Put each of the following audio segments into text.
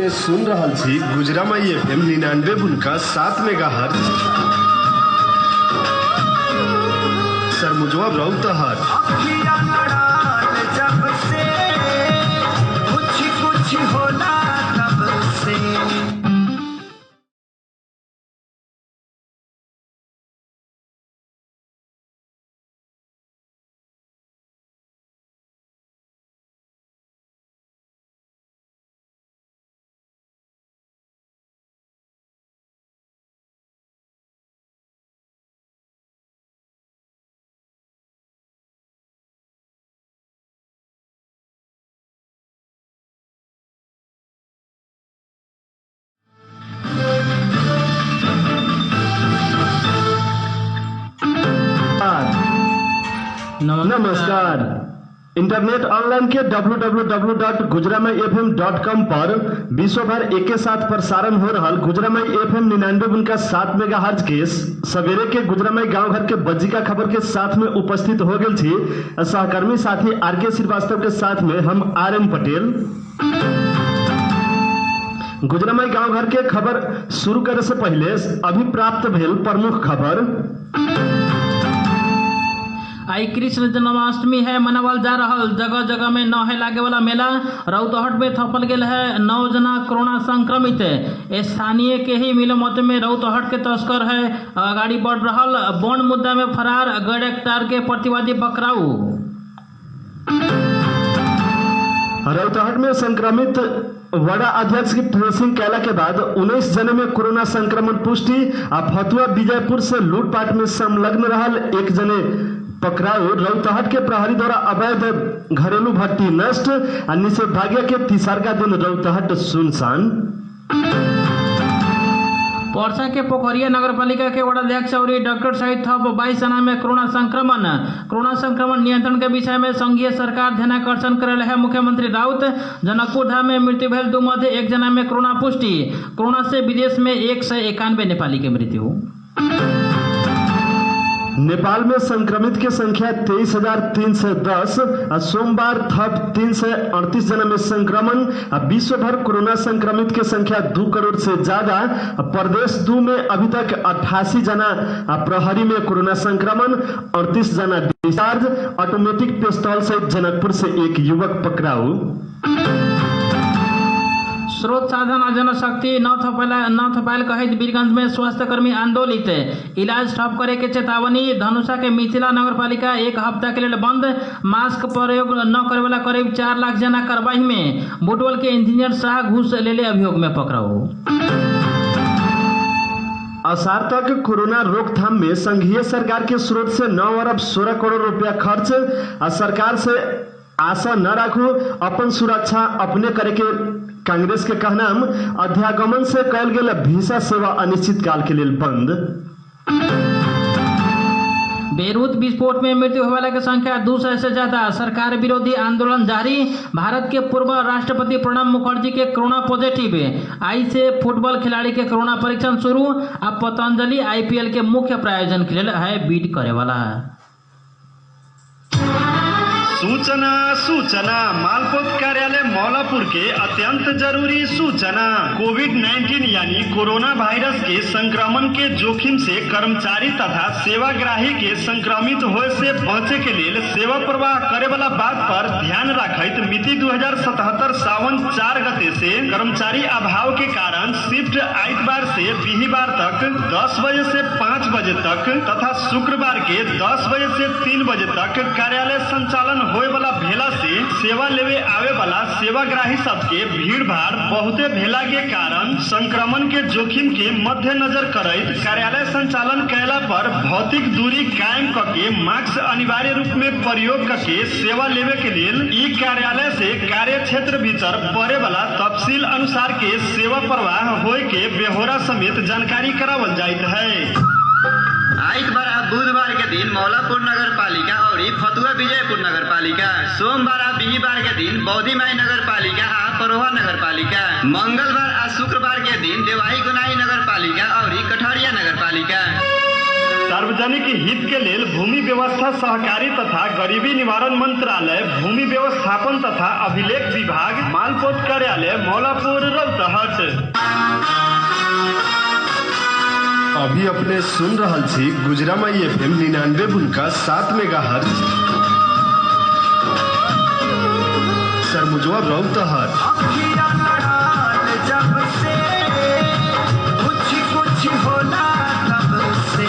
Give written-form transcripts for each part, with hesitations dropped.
में सुन रहल छी गुजरामाई FM 99.7 मेगाहर्ट्ज सरमुजवा रौतहट। जब से कुछ होला तब से। नमस्कार। इंटरनेट ऑनलाइन के www.gujramaifm.com पर विश्व भर एक साथ प्रसारण हो रहा गुजरामाई FM 99.7 मेगाहर्ट्ज के सवेरे के गुजरामाई गांव घर के बज्जिका खबर के साथ में उपस्थित हो गए थी सहकर्मी साथी RK श्रीवास्तव के साथ में हम RM पटेल। गुजरामाई गांव घर के खबर शुरू करे से पहले अभी प्राप्त भेल प्रमुख खबर। आई कृष्ण जन्माष्टमी है मनावल जा रहा जगह जगह में न है लागे वाला मेला। रौतहट में थपल गेल है 9 जना कोरोना संक्रमित। स्थानीय के ही मिलो मत में रौतहट के तस्कर है गाड़ी बढ़ रहा बॉन्ड मुद्दा में फरार गैरेक्टार के प्रतिवादी पकड़ाऊ। रौतहट में संक्रमित वडा अध्यक्ष की ट्रेसिंग कैला के बाद 19 जने में कोरोना संक्रमण पुष्टि। फतुआ विजयपुर से लूटपाट में संलग्न रहल एक जने पकड़ाऊ। रौतहट के प्रहरी द्वारा अवैध घरेलू भट्टी नष्ट। निषेधाज्ञा के तीसरा दिन रौतहट सुनसान। पर्सा के पोखरिया नगरपालिका के वडाध्यक्ष और डॉक्टर सहित थप 22 जना में कोरोना संक्रमण नियंत्रण के विषय में संघीय सरकार ध्यानाकर्षण करेल है मुख्यमंत्री राउत। जनकपुर धाम में मृत्यु भेल 2 मध्ये 1 जना में कोरोना पुष्टि। कोरोना से विदेश में 191 नेपाली के मृत्यु। नेपाल में संक्रमित की संख्या 23,310। सोमवार थप 338 जना में संक्रमण। विश्व भर कोरोना संक्रमित की संख्या 2 करोड़ से ज्यादा। प्रदेश 2 में अभी तक 88 जना प्रहरी में कोरोना संक्रमण, 38 जना डिस्चार्ज। ऑटोमेटिक पिस्तौल सहित जनकपुर से एक युवक पकड़ाऊ। स्रोत साधन और जनशक्ति न थपायल कहित वीरगंज में स्वास्थ्यकर्मी आंदोलित। इलाज ठप करे के चेतावनी। धनुषा के मिथिला नगरपालिका 1 हफ्ता के लिए बंद। मास्क प्रयोग न करे वाला करीब 4 लाख जना कार्रवाई में। बुटवल के इंजीनियर शाह घूस ले अभियोग में पकड़ाऊ। असार तक कोरोना रोकथाम में संघीय सरकार के स्रोत से 9 अरब 16 करोड़ रुपया खर्च। सरकार से आशा न रखू, अपन सुरक्षा अपने करे के कांग्रेस के कहना। अध्यागमन से कल गेल वीसा सेवा अनिश्चित काल के लिए बंद। बेरूत विस्फोट में मृत्यु होने वाले की संख्या 200 से ज्यादा। सरकार विरोधी आंदोलन जारी। भारत के पूर्व राष्ट्रपति प्रणब मुखर्जी के कोरोना पॉजिटिव। आई से फुटबॉल खिलाड़ी के कोरोना परीक्षण शुरू। अब पतंजलि IPL के मुख्य प्रायोजन के लिए है बीट करे वाला। सूचना मालपोत कार्यालय मौलापुर के अत्यंत जरूरी सूचना। कोविड-19 यानी कोरोना वायरस के संक्रमण के जोखिम से कर्मचारी तथा सेवाग्राही के संक्रमित होए से बचे के लिए सेवा प्रवाह करे वाला बात पर ध्यान रखत मिति 2077 सावन 4 गते से कर्मचारी अभाव के कारण शिफ्ट आइतवार से बिहीवार तक 10 बजे से 5 बजे तक तथा शुक्रवार के 10 बजे से 3 बजे तक कार्यालय संचालन होए वाला भेला से सेवा लेवे आवे वाला सेवाग्राही सबके भीड़ भाड़ बहुते भेला के कारण संक्रमण के जोखिम के मद्देनजर करैत कार्यालय संचालन कैला पर भौतिक दूरी कायम करके मास्क अनिवार्य रूप में प्रयोग करके सेवा लेवे के लिए ई कार्यालय से कार्य क्षेत्र भीतर पड़े वाला तफसील अनुसार के सेवा प्रवाह होए के बेहोरा समेत जानकारी करावल जाइत है। आइतवार आ बुधवार के दिन मौलापुर नगर पालिका और फतुआ विजयपुर नगर पालिका। सोमवार आ बिहीवार के दिन बौद्धिमाई नगर पालिका आ परोहा नगर पालिका। मंगलवार आ शुक्रवार के दिन देवाही गुनाई नगर पालिका और कठरिया नगर पालिका। सार्वजनिक हित के लेल भूमि व्यवस्था सहकारी तथा गरीबी निवारण मंत्रालय, भूमि व्यवस्थापन तथा अभिलेख विभाग, मालपोत कार्यालय मौलापुर रौतहट। अभी अपने सुन रहल छी गुजरामाई FM 99.7 मेगाहर्ट्ज सरमुजवा रौतहट। अखियाँ लड़ाल जब से कुछ होला तब से।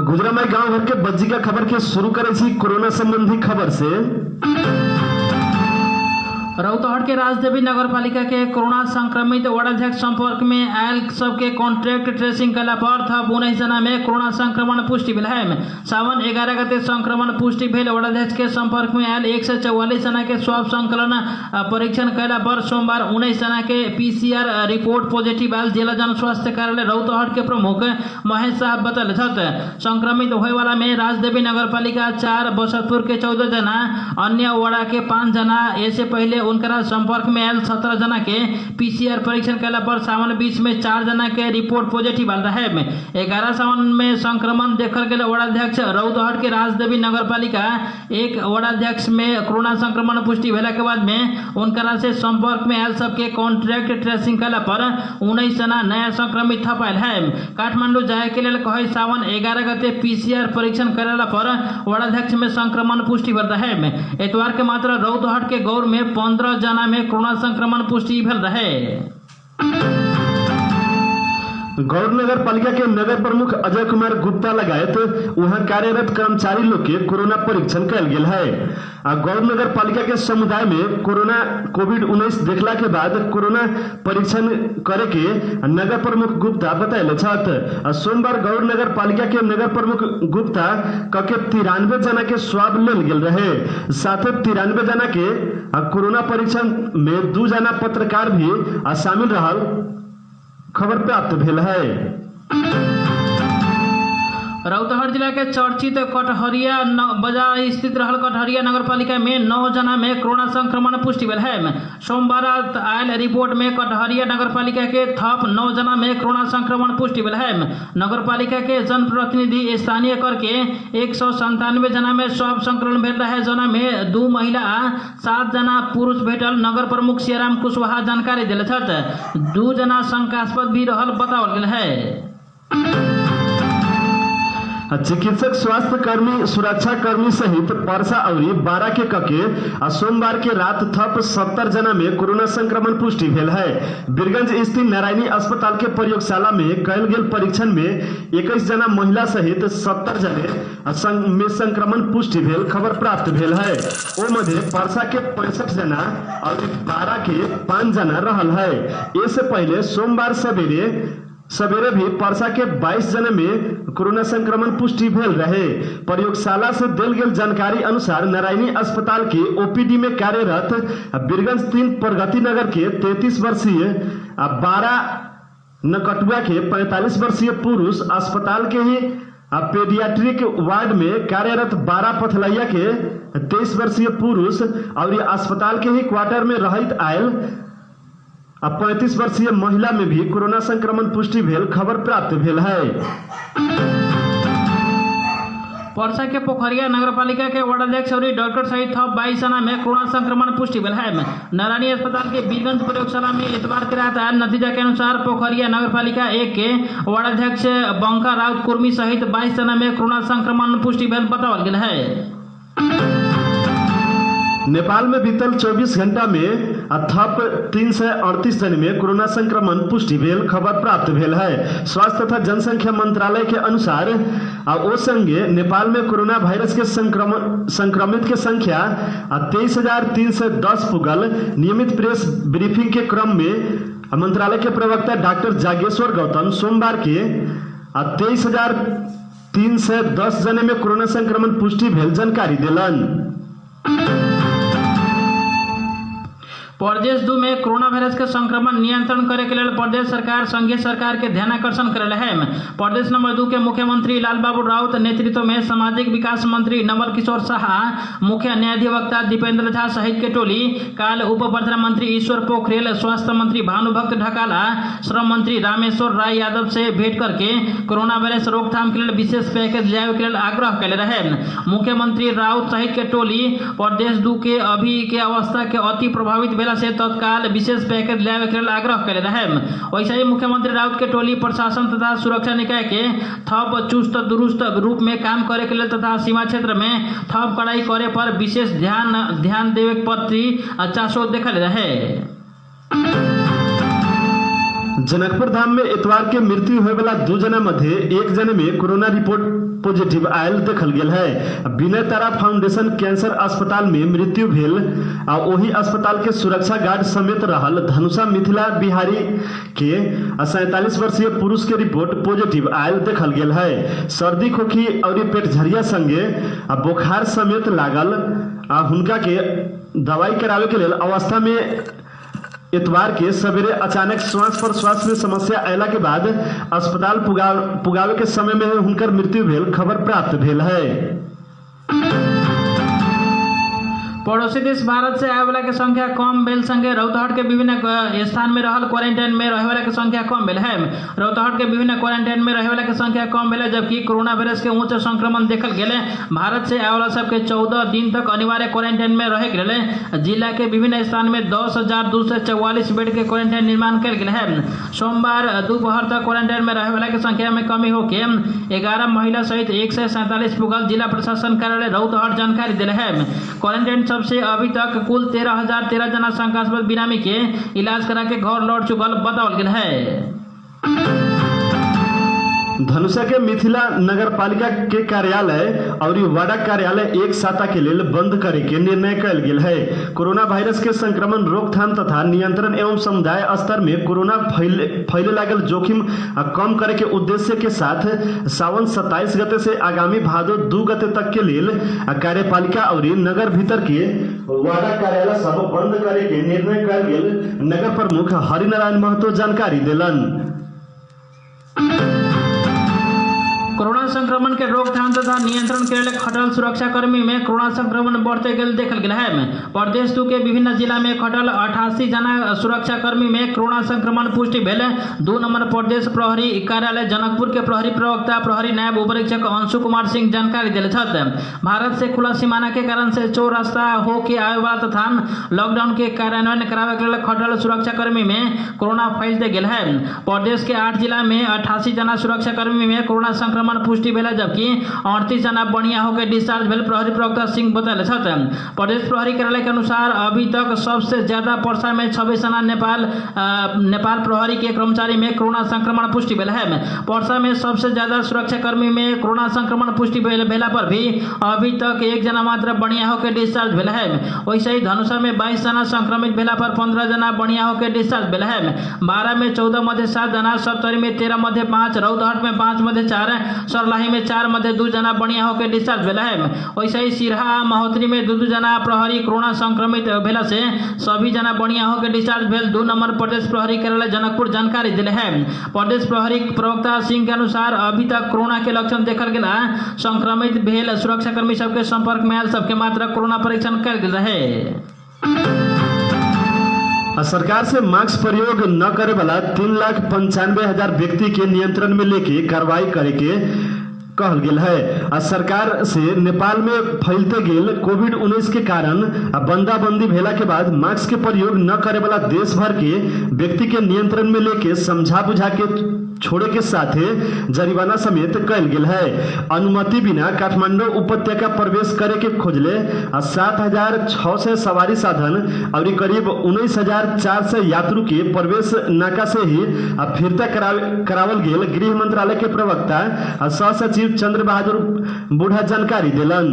गुजरामाई गांव घर के बज्जी का खबर के शुरू करे छी कोरोना संबंधी खबर से। रौतहट के राजदेवी नगर पालिका के कोरोना संक्रमित वार्डाध्यक्ष संपर्क में आयल सबके कॉन्ट्रैक्ट ट्रेसिंग कला पर थप 19 जना में कोरोना संक्रमण पुष्टि भेल है। सावन 11 गते संक्रमण पुष्टि भेल वार्डाध्यक्ष के संपर्क में आयल 144 जना के स्वाब संकलन परीक्षण कला पर सोमवार 19 जना के PCR रिपोर्ट पॉजिटिव आयल। जिला जन स्वास्थ्य कार्यालय रौतहट के प्रमुख महेश साहब बतल संक्रमित होए वाला में राजदेवी नगर पालिका 4, बसतपुर के 14 जना, अन्य वार्ड के 5 जना। ऐसे पहले उनका संपर्क में आयल 17 जना के PCR परीक्षण कैला पर सावन 20 में 4 जना के रिपोर्ट पॉजिटिव आल रहे। 11 सावन में संक्रमण देखल गए वार्डाध्यक्ष रौतहट के राजदेवी नगर पालिका 1 वार्डाध्यक्ष में कोरोना संक्रमण पुष्टि भेला के बाद में उनका से संपर्क में आयल सबके कॉन्ट्रैक्ट ट्रेसिंग कैला पर 19 जना नया संक्रमित थप आयल है। काठमांडू जाए के लिए कहे सावन 11 गते PCR परीक्षण करेला पर वार्डाध्यक्ष में संक्रमण पुष्टि भेल रहे। एतवार के मात्र रौतहट के गौर में 15 जना में कोरोना संक्रमण पुष्टि भेल रहे। गौर नगर पालिका के नगर प्रमुख अजय कुमार गुप्ता लगायत वहां कार्यरत कर्मचारी लोग के कोरोना परीक्षण कल गेल है। गौर नगर पालिका के समुदाय में कोविड-19 देखला के बाद कोरोना परीक्षण करे के नगर प्रमुख गुप्ता बतैले छथ। सोमवार गौर नगर पालिका के नगर प्रमुख गुप्ता कके 93 जना के स्वाब लेल गेल रहे। साथ 93 जना के कोरोना परीक्षण में 2 जना पत्रकार भी शामिल रहल खबर प्राप्त भेल है। रौतहट जिला के चर्चित कटहरिया बाजार स्थित रहल कटहरिया नगर पालिका में 9 जना में कोरोना संक्रमण पुष्टि भेल है। सोमवार आयल रिपोर्ट में कटहरिया नगर पालिका के थप 9 जना में कोरोना संक्रमण पुष्टि भेल है। नगर पालिका के जनप्रतिनिधि स्थानीय करके 197 जना में स्वाब संक्रमण भेल रहे, जना में 2 महिला 7 जना पुरुष भेटल। नगर प्रमुख सियाराम कुशवाहा जानकारी दिले छथ। 2 जना शंकास्पद भी रहल बताओल गेल है। चिकित्सक, स्वास्थ्य कर्मी, सुरक्षा कर्मी सहित परसा और 12 के कके सोमवार के रात थप 70 जना में कोरोना संक्रमण पुष्टि भेल है। बीरगंज स्थित नारायणी अस्पताल के प्रयोगशाला में कयल गेल परीक्षण में 21 जना महिला सहित 70 जने में संक्रमण पुष्टि भेल खबर प्राप्त भेल है। ओ मध्य परसा के 65 जना और 12 के 5 जना रहल है। इससे पहले सोमवार सवेरे भी परसा के 22 जना में कोरोना संक्रमण पुष्टि भेल रहे। प्रयोगशाला से दिल गेल जानकारी अनुसार नारायणी अस्पताल के OPD में कार्यरत बीरगंज 3 प्रगति नगर के 33 वर्षीय 12 नकटुआ के 45 वर्षीय पुरुष, अस्पताल के ही पेडियाट्रिक वार्ड में कार्यरत 12 पथलैया के 23 वर्षीय पुरुष और अस्पताल के ही क्वार्टर में रहित आयल 35 वर्षीय महिला में भी कोरोना संक्रमण पुष्टि भेल खबर प्राप्त भेल है। परसा के पोखरिया नगर पालिका के वार्डाध्यक्ष और डॉक्टर सहित थप 22 जना में कोरोना संक्रमण पुष्टि भेल है। नारायणी अस्पताल के बीरगंज प्रयोगशाला में इतवार के रात आयल नतीजा के अनुसार पोखरिया नगर पालिका 1 के वार्डाध्यक्ष बंका राउत कुर्मी सहित 22 जना में कोरोना संक्रमण पुष्टि भेल बताओल गेल है। नेपाल में बीतल 24 घंटा में थप 338 जन में कोरोना संक्रमण पुष्टि भेल खबर प्राप्त भेल है। स्वास्थ्य तथा जनसंख्या मंत्रालय के अनुसार ओ संगे नेपाल में कोरोना वायरस के संक्रमित के संख्या 23,310 पुगल। नियमित प्रेस ब्रीफिंग के क्रम में मंत्रालय के प्रवक्ता डॉक्टर जागेश्वर गौतम सोमवार के 23,310 जने में कोरोना संक्रमण पुष्टि भेल जानकारी दिलन। प्रदेश 2 में कोरोना वायरस के संक्रमण नियंत्रण करे के लिए प्रदेश सरकार संघीय सरकार के ध्यानाकर्षण करेल है। प्रदेश नंबर 2 के मुख्यमंत्री लालबाबू राउत नेतृत्व में सामाजिक विकास मंत्री नवल किशोर शाह, मुख्य न्यायाधिवक्ता दीपेंद्र झा सहित के टोली काल उप प्रधानमंत्री ईश्वर पोखरेल, स्वास्थ्य मंत्री भानुभक्त ढकाला, श्रम मंत्री रामेश्वर राय यादव से भेंट करके कोरोना वायरस रोकथाम के लिए विशेष पैकेज लियावे के लिए आग्रह कैले रहे। मुख्यमंत्री राउत सहित के टोली प्रदेश 2 के अभी के अवस्था के अति प्रभावित भेला से तत्काल विशेष पैकेज लियावे के लिए आग्रह कैले रहे। वैसे ही मुख्यमंत्री राउत के टोली प्रशासन तथा सुरक्षा निकाय के थप चुस्त दुरुस्त रूप में काम करे के लिए तथा सीमा क्षेत्र में थप कड़ाई करे पर विशेष ध्यान देवे के प्रति चासो देखल रहे। जनकपुर धाम में इतवार के मृत्यु होए वाला 2 जना मध्य 1 जने में कोरोना रिपोर्ट पॉजिटिव आयल देखल गेल है। विनय तारा फाउंडेशन कैंसर अस्पताल में मृत्यु भेल आ ओही अस्पताल के सुरक्षा गार्ड समेत रहल धनुषा मिथिला बिहारी के 47 वर्षीय पुरुष के रिपोर्ट पॉजिटिव आयल देखल गेल है। सर्दी खोखी और पेट झरिया संगे बुखार समेत लागल आ हुनका के दवाई करावे के लेल अवस्था में इतवार के सवेरे अचानक श्वास प्रश्वास में समस्या अयला के बाद अस्पताल पुगावे के समय में हुनकर मृत्यु भेल खबर प्राप्त भेल है। पड़ोसी देश भारत से आए वाला के संख्या कम भेल संगे रौतहट के विभिन्न स्थान में रहल क्वारंटाइन में रहे वाला के संख्या कम भेल है। रौतहट के विभिन्न क्वारंटाइन में रहे वाला के संख्या कम भेल है, जबकि कोरोना वायरस के उच्च संक्रमण देखल गेले। भारत से आए वाला सबके 14 दिन तक अनिवार्य क्वारंटाइन में रहे गेले। जिला के विभिन्न स्थान में 10,244 बेड के क्वारंटाइन निर्माण कल गेल है। सोमवार दोपहर तक क्वारंटाइन में रहे वाला के संख्या में कमी होके 11 महिला सहित 147 पुगल जिला प्रशासन कार्यालय रौतहट जानकारी दिले है। क्वारंटाइन सबसे अभी तक कुल 13,013 जना शंकास्पद बिरामी के इलाज करा के घर लौट चुकल बतावल गेल है। धनुषा के मिथिला नगर पालिका के कार्यालय और वार्ड कार्यालय एक साता के लिए बंद करे के निर्णय कल गेल है। कोरोना वायरस के संक्रमण रोकथाम तथा नियंत्रण एवं समुदाय स्तर में कोरोना फैले लागल जोखिम कम करे के उद्देश्य के साथ सावन 27 गते से आगामी भादो 2 गते तक के लिए कार्यपालिका और नगर भीतर के वार्ड कार्यालय सब बंद करे के निर्णय कल गेल नगर प्रमुख हरिनारायण महतो जानकारी दिलन। कोरोना संक्रमण के रोकथाम तथा नियंत्रण के लिए खटल सुरक्षाकर्मी में कोरोना संक्रमण बढ़ते गेल देखल गेल है। प्रदेश 2 के विभिन्न जिला में खटल 88 जना सुरक्षाकर्मी में कोरोना संक्रमण पुष्टि भेल। 2 नंबर प्रदेश प्रहरी कार्यालय जनकपुर के प्रहरी प्रवक्ता प्रहरी नायब उपरीक्षक अंशु कुमार सिंह जानकारी दिले छथि। भारत से खुला सीमाना के कारण से चोर रास्ता हो के आवे वाला तथा लॉकडाउन के कार्यान्वयन करावे के लिए खटल सुरक्षाकर्मी में कोरोना फैलते गेल है। प्रदेश के 8 जिला में 88 जना सुरक्षाकर्मी में कोरोना संक्रमण पुष्टि भेल, जबकि 38 जना बढ़िया होकर डिस्चार्ज भेल प्रहरी प्रवक्ता सिंह बताले छथि। प्रदेश प्रहरी कार्यालय के अनुसार अभी तक सबसे ज्यादा पर्सा में 26 जना नेपाल प्रहरी के कर्मचारी में कोरोना संक्रमण पुष्टि भेल है। पर्सा में सबसे ज्यादा सुरक्षाकर्मी में कोरोना संक्रमण पुष्टि भेला पर भी अभी तक 1 जना मात्र बढ़िया होकर डिस्चार्ज भेल है। वैसे ही धनुषा में 22 जना संक्रमित भेला पर 15 जना बढ़िया होकर डिस्चार्ज भेल है। 12 में 14 मध्ये 7 जना, सप्तरी में 13 मध्ये 5, रौतहट में 5 मध्ये 4, सरलाही में 4 मध्ये 2 जना बढ़िया होकर डिस्चार्ज भेला है। वैसे ही सिरहा महोत्तरी में 2 जना प्रहरी कोरोना संक्रमित भेला से सभी जना बढ़िया होकर डिस्चार्ज भेल। 2 नंबर प्रदेश प्रहरी कार्यालय जनकपुर जानकारी दिले है। प्रदेश प्रहरी प्रवक्ता सिंह के अनुसार अभी तक कोरोना के लक्षण देखल गेला संक्रमित भेल सुरक्षाकर्मी सबके संपर्क में आयल सबके मात्र कोरोना परीक्षण कल गेल रहे। सरकार से मास्क प्रयोग न करे वाला 3,95,000 व्यक्ति के नियंत्रण में लेके कार्रवाई करे के कहल गेल है। सरकार से नेपाल में फैलते गेल कोविड-19 के कारण बंदाबंदी भेला के बाद मास्क के प्रयोग न करे वाला देश भर के व्यक्ति के नियंत्रण में लेके समझा बुझा के छोड़े के साथ जरिमाना समेत कल गेल है। अनुमति बिना काठमांडू उपत्यका प्रवेश करे के खोजले 7,600 सवारी साधन और करीब 19,400 यात्रु के प्रवेश नाका से ही फिरता करावल गेल गृह मंत्रालय के प्रवक्ता सह सचिव चंद्र बहादुर बूढ़ा जानकारी दिलन।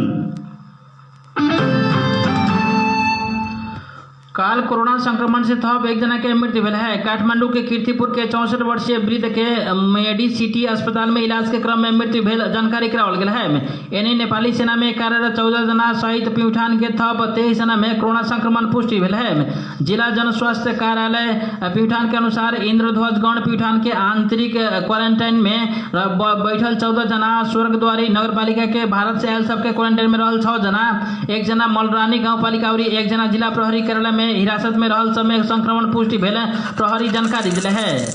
काल कोरोना संक्रमण से थप एक जना के मृत्यु भेल है। काठमांडू के कीर्तिपुर के 64 वर्षीय वृद्ध के मेडिसिटी अस्पताल में इलाज के क्रम में मृत्यु भेल जानकारी कराओल गेल है। एने नेपाली सेना में कार्यरत 14 जना सहित प्युठान के थप 23 जना में कोरोना संक्रमण पुष्टि भेल है। जिला जन स्वास्थ्य कार्यालय प्युठान के अनुसार इंद्रध्वज गण प्युठान के आंतरिक क्वारंटाइन में बैठल 14 जना स्वर्गद्वारी नगरपालिका के भारत से आयल सबके क्वारंटाइन में रहल 6 जना, 1 जना मलरानी गाँव पालिका और 1 जना जिला प्रहरी कार्यालय में हिरासत में रहल समय संक्रमण पुष्टि भेल प्रहरी जानकारी दिले है।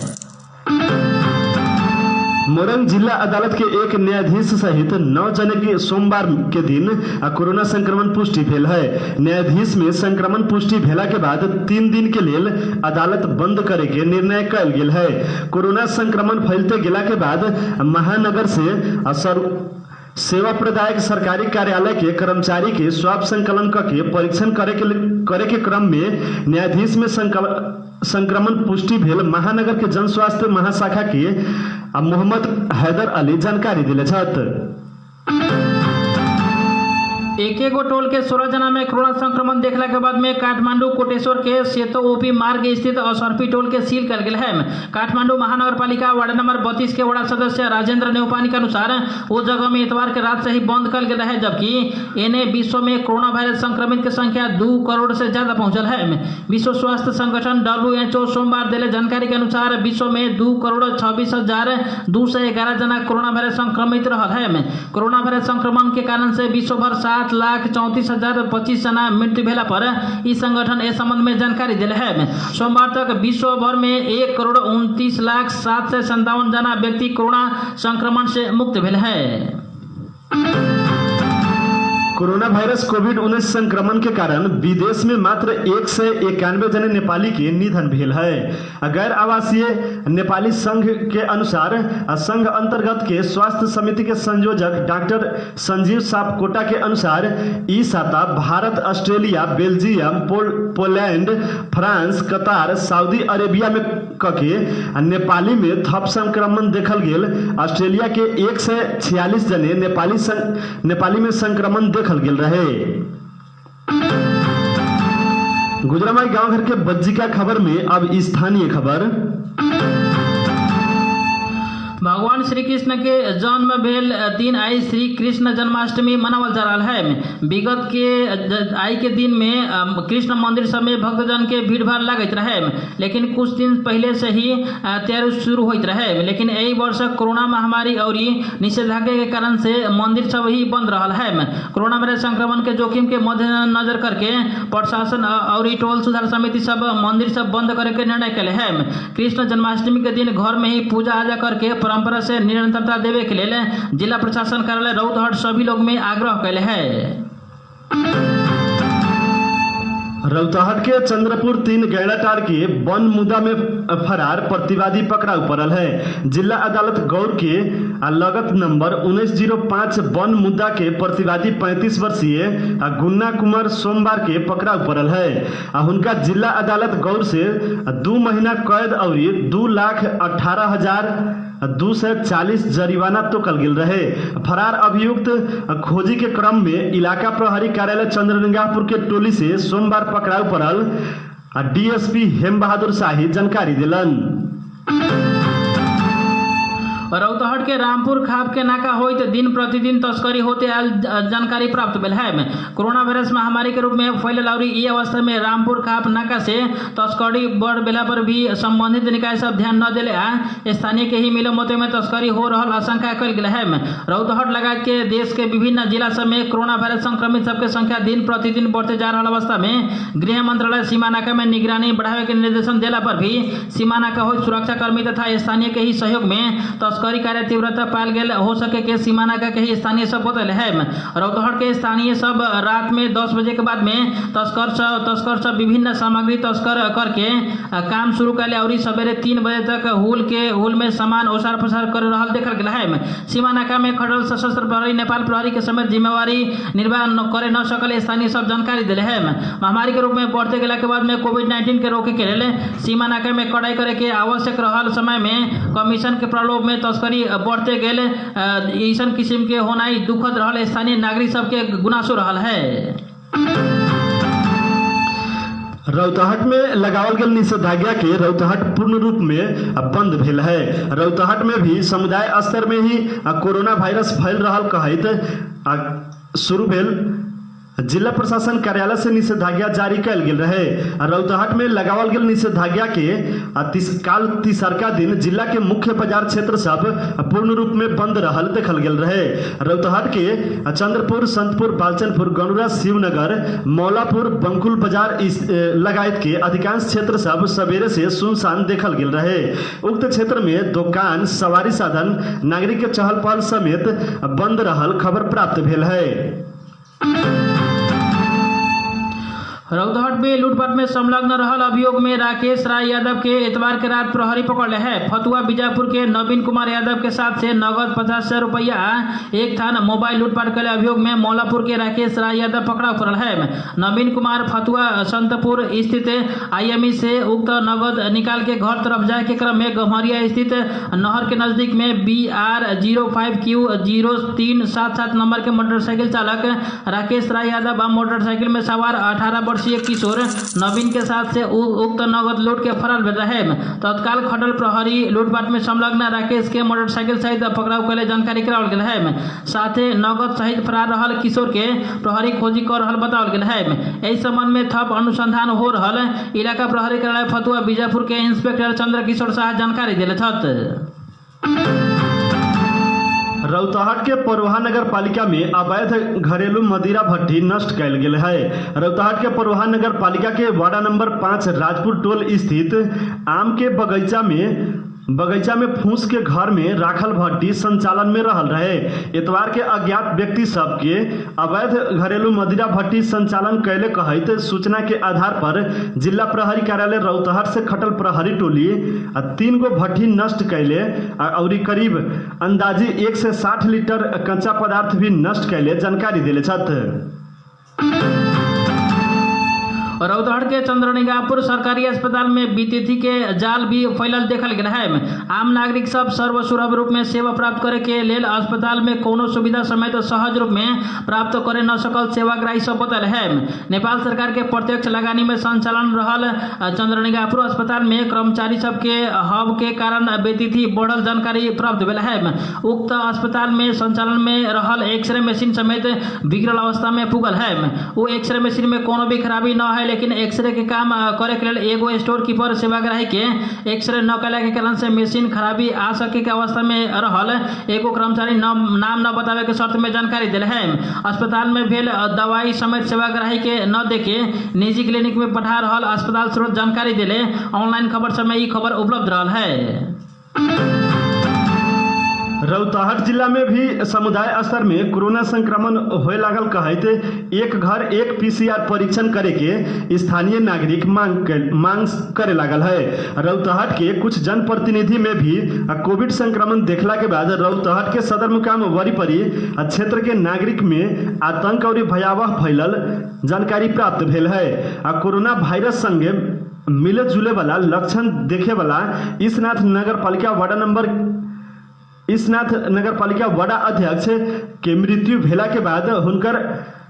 मोरंग जिला अदालत के एक न्यायाधीश सहित 9 जने की सोमवार के दिन कोरोना संक्रमण पुष्टि भेल है। न्यायाधीश में संक्रमण पुष्टि भेला के बाद 3 दिन के लिए अदालत बंद करे के निर्णय कल गेल है। कोरोना संक्रमण फैलते गेला के बाद महानगर से सेवा प्रदायक सरकारी कार्यालय के कर्मचारी के स्वाब संकलन करके परीक्षण करे के क्रम में न्यायाधीश में संक्रमण पुष्टि भेल महानगर के जन स्वास्थ्य महाशाखा के मोहम्मद हैदर अली जानकारी दिले छथि। एक टोल के 16 जना में कोरोना संक्रमण देखला के बाद में काठमांडू कोटेश्वर के सेतो ओपी मार्ग स्थित असरपी टोल के सील कर गेल है। काठमांडू महानगर पालिका वार्ड नंबर 32 के वार्ड सदस्य राजेंद्र नेउपानी के अनुसार वो जगह में इतवार के रात से ही बंद कर गेल है, जबकि एने विश्व में कोरोना वायरस संक्रमित के संख्या 2 करोड़ से ज्यादा पहुंचल है। विश्व स्वास्थ्य संगठन WHO सोमवार दिले जानकारी के अनुसार विश्व में 2,26,211 जना कोरोना वायरस संक्रमित रहल है। कोरोना वायरस संक्रमण के कारण से विश्व भर 7,34,025 जना मृत्यु भेला पर इस संगठन इस संबंध में जानकारी दिले है। सोमवार तक विश्व भर में 1,29,757 जना व्यक्ति कोरोना संक्रमण से मुक्त भेल है। कोरोना वायरस कोविड-19 संक्रमण के कारण विदेश में मात्र 191 जने नेपाली के निधन भेल है। गैर आवासीय नेपाली संघ के अनुसार संघ अंतर्गत के स्वास्थ्य समिति के संयोजक डॉक्टर संजीव सापकोटा के अनुसार ई साता Bharat, Australia, Belgium, Poland, France, कतार, सऊदी अरेबिया में कके नेपाली में थप संक्रमण देखल गेल। ऑस्ट्रेलिया के 146 जने नेपाली में संक्रमण देखल गेल रहे। गुजरामाई गांव घर के बज्जिका खबर में अब स्थानीय खबर। भगवान श्री कृष्ण के जन्म भेल दिन आई श्री कृष्ण जन्माष्टमी मनावल जा रहा है। विगत के आई के दिन में कृष्ण मंदिर सब में भक्तजन के भीड़ भाड़ लगत रहे, लेकिन कुछ दिन पहले से ही तैयारी शुरू होते रहे। लेकिन यही वर्ष कोरोना महामारी और निषेधाज्ञा के कारण से मंदिर सब ही बंद रहा है। कोरोना वायरस संक्रमण के जोखिम के मद्देनजर करके प्रशासन और टोल सुधार समिति सब मंदिर सब बंद करे के निर्णय कले है। कृष्ण जन्माष्टमी के दिन घर में ही पूजा आजा करके परंपरा से निरंतरता देवे के लिए जिला प्रशासन कार्यालय रौतहट सभी लोग में आग्रह कैले है। रौतहट के चंद्रपुर 3 गैड़ाटाड़ के वन मुद्दा में फरार प्रतिवादी पकड़ाऊ पड़ल है। जिला अदालत गौर के लगत नंबर 1905 वन मुद्दा के प्रतिवादी 35 वर्षीय गुन्ना कुमार सोमवार के पकड़ाऊ पड़ल है। उनका जिला अदालत गौर से 2 महीना कैद और 2,18,240 जरिमाना तोकल गेल रहे। फरार अभियुक्त खोजी के क्रम में इलाका प्रहरी कार्यालय चंद्रलिंगापुर के टोली से सोमवार पकड़ाऊ पड़ल डीएसपी हेम बहादुर शाही जानकारी दिलन। रौतहट के रामपुर खाप के नाका होइत दिन प्रतिदिन तस्करी होते आयल जानकारी प्राप्त भेल है। कोरोना वायरस महामारी के रूप में फैलल और ई अवस्था में रामपुर खाप नाका से तस्करी बढ़ बेला पर भी संबंधित निकाय सब ध्यान न दिले स्थानीय के ही मिलो मते में तस्करी हो रहल आशंका कल गेल है। रौतहट लगात के देश के विभिन्न जिला सब में कोरोना वायरस संक्रमित सबके संख्या दिन प्रतिदिन बढ़ते जा रहा अवस्था में गृह मंत्रालय सीमा नाका में निगरानी बढ़ावे के निर्देशन देला पर भी सीमा नाका होइत सुरक्षा कर्मी तथा स्थानीय के ही सहयोग में तस्करी कार्य तीव्रता पाल गेल हो सके के सीमा नाका के ही स्थानीय सब बतल है। रौतहट के स्थानीय सब रात में 10 बजे के बाद में तस्कर सब विभिन्न सामग्री तस्कर करके काम शुरू कैले और सवेरे 3 बजे तक हुल में सामान ओसार पसार कर रहा देखल गेल है। सीमा नाका में खड़ल सशस्त्र प्रहरी नेपाल प्रहरी के समेत जिम्मेवारी निर्वाह करे न सकल स्थानीय सब जानकारी दिले है। महामारी के रूप में बढ़ते गेला के बाद में कोविड-19 के रोके के लिए सीमा नाका में कड़ाई करे के आवश्यक रहल समय में कमीशन के प्रलोभ में तस्करी बढ़ते गेल ऐसा किस्म के होनाई दुखद रहल स्थानीय नागरिक सबके गुनासो रहल है। रौतहट में लगावल गेल निषेधाज्ञा के रौतहट पूर्ण रूप में बंद भेल है। रौतहट में भी समुदाय स्तर में ही कोरोना वायरस फैल रहा कहत शुरू भेल जिला प्रशासन कार्यालय से निषेधाज्ञा जारी कल गेल रहे। रौतहट में लगावल गेल निषेधाज्ञा के काल तीसरका दिन जिला के मुख्य बाजार क्षेत्र सब पूर्ण रूप में बंद रहल देखल गेल रहे। रौतहट के चंद्रपुर, संतपुर, बालचनपुर, गणुरा, शिवनगर, मौलापुर, बंकुल बाजार लगायत के अधिकांश क्षेत्र सब सवेरे से सुनसान देखल गेल रहे। उक्त क्षेत्र में दुकान, सवारी साधन, नागरिक के चहल पहल समेत बंद रहल खबर प्राप्त भेल है। रौतहट में लूटपाट में संलग्न रहल अभियोग में राकेश राय यादव के इतवार के रात प्रहरी पकड़ले है। फतुआ बीजापुर के नवीन कुमार यादव के साथ से नगद 50,000 रुपया, एक थान मोबाइल लूटपाट के अभियोग में मौलापुर के राकेश राय यादव पकड़ाव पड़ल है। नवीन कुमार फतुआ संतपुर स्थित IME से उक्त नगद निकाल के घर तरफ जाए के क्रम में गम्हरिया स्थित नहर के नजदीक में BR05Q0377 नंबर के मोटरसाइकिल चालक राकेश राय यादव व मोटरसाइकिल में सवार 18 वर्षीय किशोर नवीन के साथ से उक्त नगद लूट के फरार भेल रहे। तत्काल खटल प्रहरी लूटपाट में संलग्न राकेश के मोटरसाइकिल सहित पकड़ाव के जानकारी करावल गेल है। साथे नगद सहित फरार रहल किशोर के प्रहरी खोजी कर रहल बतावल गेल है। इस संबंध में थप अनुसंधान हो रहल इलाका प्रहरी कार्यालय फतुआ बीजापुर के इंस्पेक्टर चंद्रकिशोर शाह जानकारी दिले छथ। रौतहट के परोहा नगर पालिका में अवैध घरेलू मदिरा भट्टी नष्ट कैल गेल है। रौतहट के परोहा नगर पालिका के वार्ड नंबर 5 राजपुर टोल स्थित आम के बगीचा में फूस के घर में राखल भट्टी संचालन में रहल रहे। इतवार के अज्ञात व्यक्ति सब के अवैध घरेलू मदिरा भट्टी संचालन कैले कहत सूचना के आधार पर जिला प्रहरी कार्यालय रौतहट से खटल प्रहरी टोली 3 गो भट्टी नष्ट कैले और करीब अंदाजी 1 से 60 लीटर कच्चा पदार्थ भी नष्ट कैले जानकारी दिले छथ। रौतहट के चंद्रनिगाहपुर सरकारी अस्पताल में बीतीथी के जाल भी फैलल देखल गेल है। आम नागरिक सब सर्वसुलभ रूप में सेवा प्राप्त करे के लेल अस्पताल में कोनो सुविधा समेत सहज रूप में प्राप्त करे न सकल सेवाग्राही सब बतल है। नेपाल सरकार के प्रत्यक्ष लगानी में संचालन रहल चंद्रनिगाहपुर अस्पताल में कर्मचारी सब के हब के कारण बीतीथी बढ़ल जानकारी प्राप्त भेल है। उक्त अस्पताल में संचालन में रहल एक्सरे मशीन समेत बिगड़ल अवस्था में पुगल है। वो एक्सरे मशीन में कोनो भी खराबी न है, लेकिन एक्सरे के काम करे के लेल एगो स्टोर कीपर सेवाग्राही के एक्सरे न कैला के कारण से मशीन खराबी आ सके के अवस्था में रहल एगो कर्मचारी नाम न बतावे के शर्त में जानकारी दिले है। अस्पताल में भेल दवाई समेत सेवाग्राही के न देके निजी क्लिनिक में पठा रहल अस्पताल स्रोत जानकारी दिले। ऑनलाइन खबर समय ई खबर उपलब्ध रहल है। रौतहट जिला में भी समुदाय स्तर में कोरोना संक्रमण होए लागल कहते एक घर एक PCR परीक्षण करे के स्थानीय नागरिक मांग करे लागल है। रौतहट के कुछ जनप्रतिनिधि में भी कोविड संक्रमण देखला के बाद रौतहट के सदर मुकाम वरीपरी क्षेत्र के नागरिक में आतंक और भयावह फैलल जानकारी प्राप्त भेल है। कोरोना वायरस संगे मिले जुले वाला लक्षण देखे वाला ईसनाथ नगर पालिका वार्ड अध्यक्ष के मृत्यु भेला के बाद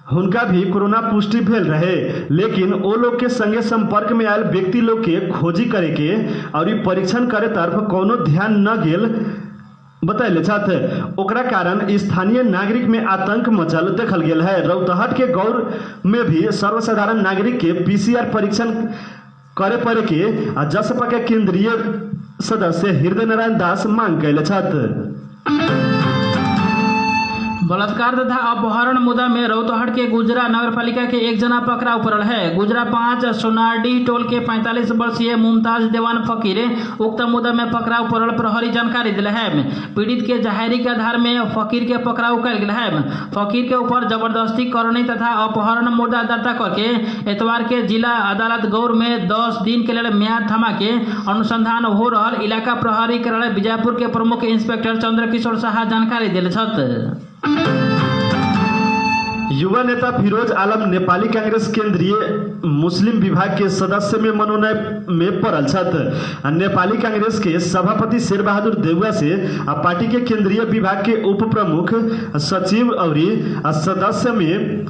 हुनका भी कोरोना पुष्टि भेल रहे, लेकिन वो लोग के संगे संपर्क में आयल व्यक्ति लोग के खोजी करे के और परीक्षण करे तरफ कोनो ध्यान न गेल बतैले छथ। ओकरा कारण स्थानीय नागरिक में आतंक मचल देखल गेल है। रौतहट के गौर में भी सर्वसाधारण नागरिक के PCR परीक्षण करे पड़े के जसपा के केंद्रीय सदस्य हृदय नारायण दास मांग कैले छथ। बलात्कार तथा अपहरण मुद्दा में रौतहट के गुजरा नगरपालिका के एक जना पकड़ाव पड़ल है। गुजरा 5 सोनारडी टोल के 45 वर्षीय मुमताज देवान फकीर उक्त मुद्दा में पकड़ाव पड़ल प्रहरी जानकारी दिले है। पीड़ित के जाहिरी के आधार में फकीर के पकड़ाव कल गेल है। फकीर के ऊपर जबरदस्ती करने तथा अपहरण मुद्दा दर्ता करके इतवार के जिला अदालत गौर में 10 दिन के लिए म्याद थमा के अनुसंधान हो रहल इलाका प्रहरी कार्यालय बीजापुर के प्रमुख इंस्पेक्टर चंद्रकिशोर शाह जानकारी दिले छथ। युवा नेता फिरोज आलम नेपाली कांग्रेस केंद्रीय मुस्लिम विभाग के सदस्य में मनोनयन में पड़ल छथ। नेपाली कांग्रेस के सभापति शेर बहादुर देउवा से पार्टी के केंद्रीय विभाग के उप प्रमुख सचिव और सदस्य में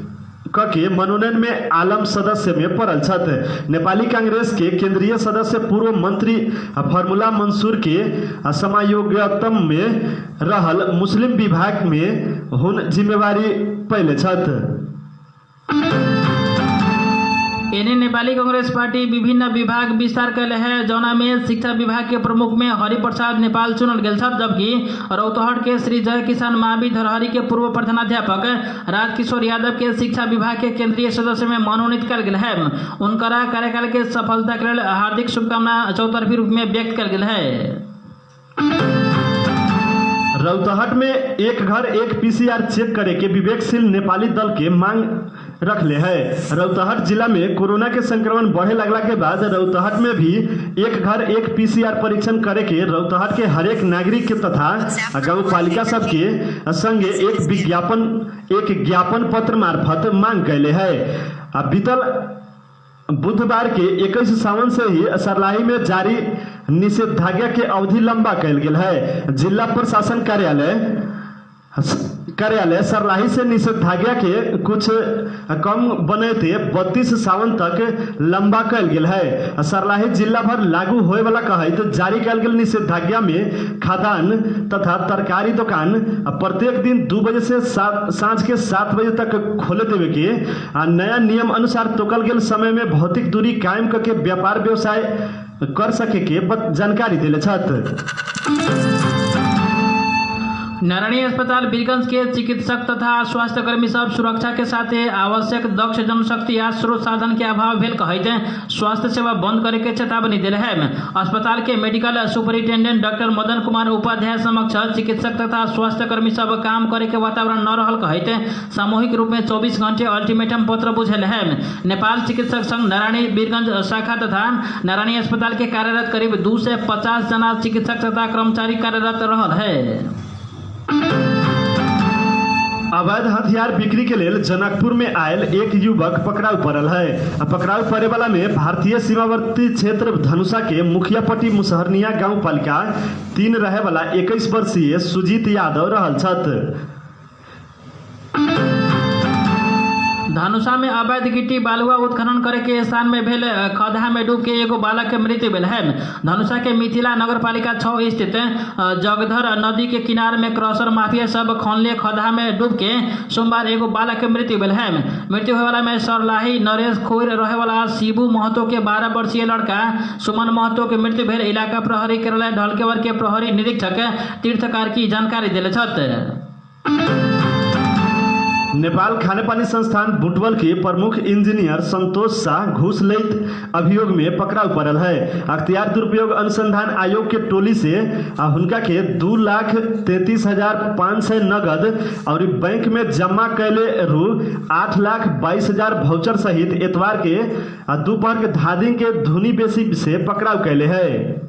के मनोनयन में आलम सदस्य में पड़ल छथ। नेपाली कांग्रेस के केंद्रीय सदस्य पूर्व मंत्री फॉर्मूला मंसूर के समायोगतम में रहल मुस्लिम विभाग में हुन जिम्मेवारी पहले छथ। एने नेपाली कांग्रेस पार्टी विभिन्न विभाग विस्तार कैले है, जौना में शिक्षा विभाग के प्रमुख में हरिप्रसाद नेपाल चुनल गेल छथ, जबकि रौतहट के श्री जय किसान महावीर धरहरी के पूर्व प्रधानाध्यापक राजकिशोर यादव के शिक्षा विभाग के केंद्रीय सदस्य में मनोनीत कल गेल है। उनकरा कार्यकाल के सफलता के लिए हार्दिक शुभकामना चौतरफी रूप में व्यक्त कल गेल है। रौतहट में एक घर एक पीसीआर चेक करे के विवेकशील नेपाली दल के मांग रखले है। रौतहट जिला में कोरोना के संक्रमण बढ़े लगला के बाद रौतहट में भी एक घर एक पीसीआर परीक्षण करे के रौतहट के हरेक नागरिक के तथा गाँव पालिका सब के संगे एक ज्ञापन पत्र मार्फत मांग कैले है। बीतल बुधवार के 21 सावन से ही सर्लाही में जारी निषेधाज्ञा के अवधि लंबा कैल गेल है। जिला प्रशासन कार्यालय सर्लाही से निषेधाज्ञा के कुछ कम बनते 32 सावन तक लंबा कैल गेल है। सर्लाही जिला भर लागू होए वाला कहे तो जारी कैल गेल निषेधाज्ञा में खाद्यान्न तथा तरकारी दुकान प्रत्येक दिन 2 बजे से सांझ के 7 बजे तक खोले देवे के नया नियम अनुसार तोकल गेल समय में भौतिक दूरी कायम करके व्यापार व्यवसाय कर सके के जानकारी दिले छथ। नारायणी अस्पताल बीरगंज के चिकित्सक तथा स्वास्थ्यकर्मी सब सुरक्षा के साथ आवश्यक दक्ष जनशक्ति या स्रोत साधन के अभाव भेल कहते स्वास्थ्य सेवा बंद करे के चेतावनी दिले है। अस्पताल के medical superintendent doctor Madan Kumar Upadhyay समक्ष चिकित्सक तथा स्वास्थ्यकर्मी सब काम करे के वातावरण न रहल कहते सामूहिक रूप में 24 घंटे अल्टीमेटम पत्र बुझल है। नेपाल चिकित्सक संघ नारायणी बीरगंज शाखा तथा नारायणी अस्पताल के कार्यरत करीब 250 जना चिकित्सक तथा कर्मचारी कार्यरत रहल है। अवैध हथियार बिक्री के लेल जनकपुर में आयल एक युवक पकड़ाऊ पड़ल है। पकड़ाऊ पड़े वाला में भारतीय सीमावर्ती क्षेत्र धनुषा के मुखियापट्टी मुसहरनिया गांव पालिका 3 रहे वाला 21 वर्षीय सुजीत यादव रहल छथ। धनुषा में अवैध गिट्टी बालुआ उत्खनन करे के स्थान में भेल खद्धा में डूब के एगो बालक के मृत्यु भेल है। धनुषा के मिथिला नगर पालिका 6 स्थित जगधर नदी के किनारे में क्रशर माफिया सब खनले खद्धा में डूब के सोमवार एगो बालक के मृत्यु भेल है। मृत्यु होने वाला में सरलाही नरेश खोर रहे वाला शिबू महतो के 12 वर्षीय लड़का सुमन महतो के मृत्यु भेल। इलाका प्रहरी कार्यालय ढलकेवर के प्रहरी निरीक्षक तीर्थकार की जानकारी दिले छथ। नेपाल खानेपानी संस्थान बुटवल के प्रमुख इंजीनियर संतोष शाह घूस लेत अभियोग में पकड़ाऊ पड़ल है। अख्तियार दुरुपयोग अनुसंधान आयोग के टोली से हुनका के 2,33,500 नगद और बैंक में जमा कैले रु 8,22,000 भाउचर सहित एतवार के दोपहर के धादिंग के धुनी बेसी से पकड़ाऊ कैले है।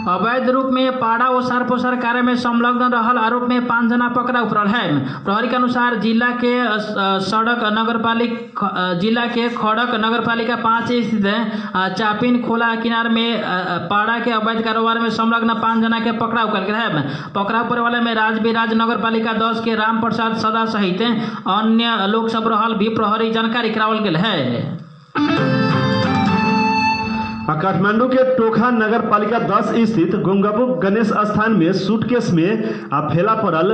अवैध रूप में पाड़ा ओसार पोसार कार्य में संलग्न रहल आरोप में 5 जना पकड़ाऊ पड़ल है। प्रहरी के अनुसार जिला के खड़क नगरपालिका 5 स्थित चापिन खोला किनार में पाड़ा के अवैध कारोबार में संलग्न 5 जना के पकड़ाऊ कल गया है। पकड़ाऊ पड़े वाले में राजविराज नगरपालिका 10 के राम प्रसाद सदा सहित अन्य लोग सब रहल भी प्रहरी जानकारी करावल गेल है। काठमांडू के टोखा नगर पालिका 10 स्थित गोंगबू गणेश स्थान में सूटकेस में फैला पड़ल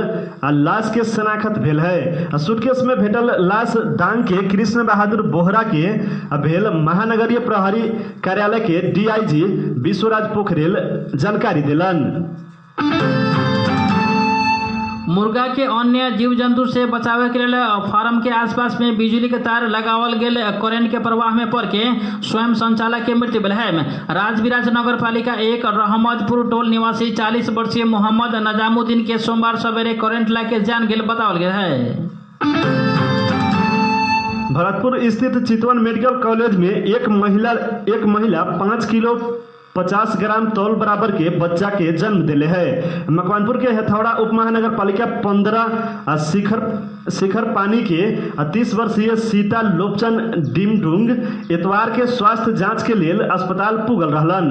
लाश के शनाख्त भेल है। सूटकेस में भेटल लाश डांग के कृष्ण बहादुर बोहरा के भेल। महानगरीय प्रहरी कार्यालय के डीआईजी विश्वराज पोखरेल जानकारी दिलन। मुर्गा के अन्य जीव जंतु से बचावे के लिए फार्म के आसपास में बिजली के तार लगावल गेल करेंट के प्रवाह में पड़ के स्वयं संचालक के मृत्यु भेल है। राजविराज नगर पालिका 1 रहमतपुर टोल निवासी 40 वर्षीय मोहम्मद नजामुद्दीन के सोमवार सवेरे करेंट लाके जान गेल बतावल गया है। भरतपुर स्थित चितवन मेडिकल कॉलेज में एक महिला 5 किलो 50 ग्राम तौल बराबर के बच्चा के जन्म दिले है। मकवानपुर के हेथौड़ा उप महानगर पालिका 15 शिखर पानी के 30 वर्षीय सीता लोपचन डिमडुंग एतवार के स्वास्थ्य जांच के लिए अस्पताल पुगल रहलन।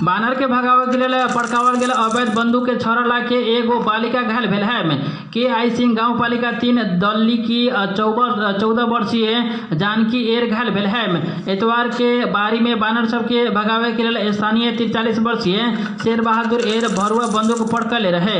बानर के भगावे के लिए पड़कावल गेल अवैध बंदूक के छड़ा ला के एगो बालिका घायल भेल है। के आई सिंह गाँव पालिका 3 दल्ली की 14 वर्षीय जानकी एर घायल भेल है। एतवार के बारी में बानर सबके भगावे के लिए स्थानीय 43 वर्षीय शेर बहादुर एर भरुआ बंदूक पड़कले रहे।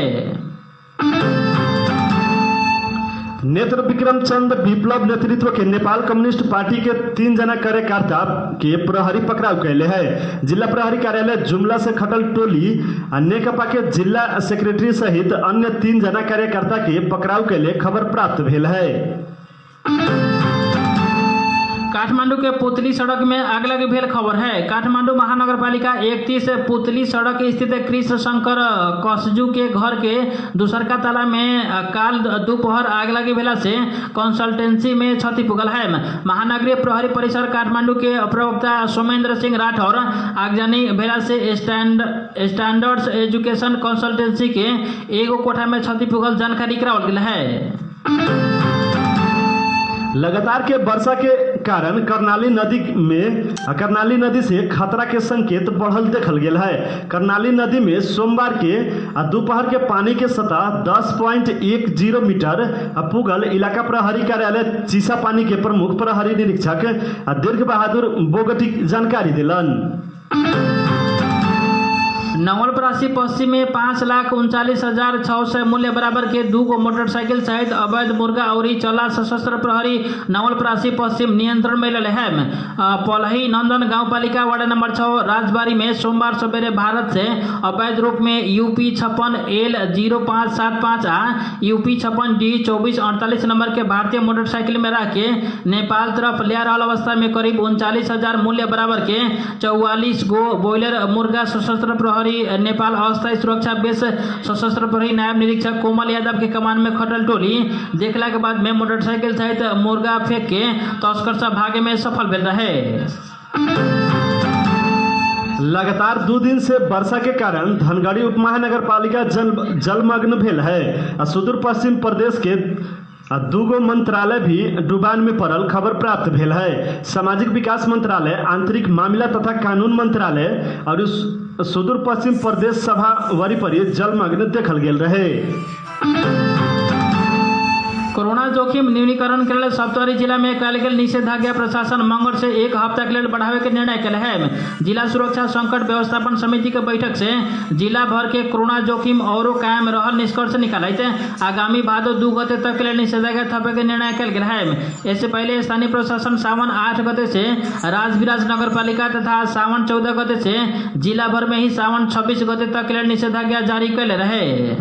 नेत्र विक्रम चंद विप्लव नेतृत्व के नेपाल कम्युनिस्ट पार्टी के 3 जना कार्यकर्ता के प्रहरी पकड़ाव कैले है। जिला प्रहरी कार्यालय जुमला से खटल टोली नेकपा के जिला सेक्रेटरी सहित अन्य 3 जना कार्यकर्ता के पकड़ाव कैले खबर प्राप्त भेल है। काठमांडू के पुतली सड़क में आगलगी भेल खबर है। काठमांडू महानगर पालिका 31 पुतली सड़क स्थित कृष्ण शंकर कसजू के घर के दूसरका ताला में काल दोपहर आगलगी भेला से कंसल्टेंसी में क्षति पुगल है। महानगरीय प्रहरी परिसर काठमांडू के प्रवक्ता सोमेंद्र सिंह राठौर आगजनी भेला से स्टैंडर्ड्स एजुकेशन कंसल्टेंसी के एगो कोठा में क्षति पुगल जानकारी करावल गेल है। लगातार के वर्षा के कारण करनाली नदी से खतरा के संकेत बढ़ल देखल गेल है। करनाली नदी में सोमवार के दोपहर के पानी के सतह 10.10 मीटर पुगल। इलाका प्रहरी कार्यालय चीसा पानी के प्रमुख प्रहरी निरीक्षक दीर्घ बहादुर बोगटी जानकारी दिलन। नवलपरासी पश्चिम में 5,39,600 मूल्य बराबर के 2 मोटरसाइकिल सहित अवैध मुर्गा और चला सशस्त्र प्रहरी नवलपरासी पश्चिम नियंत्रण में ले है। पलही नंदन गांव पालिका वार्ड नंबर 6 राजबाड़ी में सोमवार सवेरे भारत से अवैध रूप में यूपी 56L0575 आ यूपी 56D2448 नंबर के भारतीय मोटरसाइकिल में रख के नेपाल तरफ ले रहा अवस्था में करीब 39,000 मूल्य बराबर के 44 गो बॉयलर मुर्गा सशस्त्र प्रहरी नेपाल अस्थायी सुरक्षा बेस सशस्त्र प्रहरी नायब निरीक्षक कोमल यादव के कमान में खटल टोली देखला के बाद में मोटरसाइकिल सहित मुर्गा फेंक के तस्कर सब भागे में सफल भेल रहे। लगातार 2 दिन से वर्षा के कारण धनगढ़ी उप महानगर पालिका जलमग्न भेल है। सुदूर पश्चिम प्रदेश के 2 मंत्रालय भी डुबान में पड़ल खबर प्राप्त भेल है। सामाजिक विकास मंत्रालय, आंतरिक मामला तथा कानून मंत्रालय और सुदूर पश्चिम प्रदेश सभा वरीपरी जलमग्न देखल गेल रहे। कोरोना जोखिम न्यूनीकरण के लिए सप्तरी जिला में कल गेल निषेधाज्ञा प्रशासन मंगल से 1 हफ्ता के लिए बढ़ावे के निर्णय कल है। जिला सुरक्षा संकट व्यवस्थापन समिति के बैठक से जिला भर के कोरोना जोखिम और कायम रहल निष्कर्ष निकालते आगामी भादो 2 गते तक के लिए निषेधाज्ञा थपे के निर्णय कल गेल है। इससे पहले स्थानीय प्रशासन सावन 8 गते से राजविराज नगर पालिका तथा सावन 14 गते से जिला भर में ही सावन 26 गते तक के लिए निषेधाज्ञा जारी कल रहे।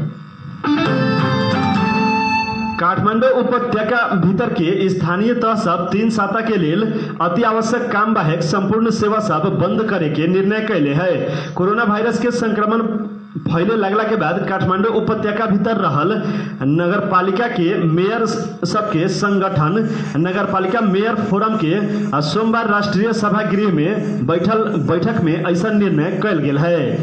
काठमांडू उपत्यका भीतर के स्थानीय तह सब 3 साता के लेल अति आवश्यक काम बाहेक संपूर्ण सेवा सब बंद करे के निर्णय कैले है। कोरोना वायरस के संक्रमण फैले लगला के बाद काठमांडू उपत्यका भीतर रहल नगर पालिका के मेयर सबके संगठन नगर पालिका मेयर फोरम के सोमवार राष्ट्रीय सभा गृह में बैठक में ऐसा निर्णय कैल गेल है।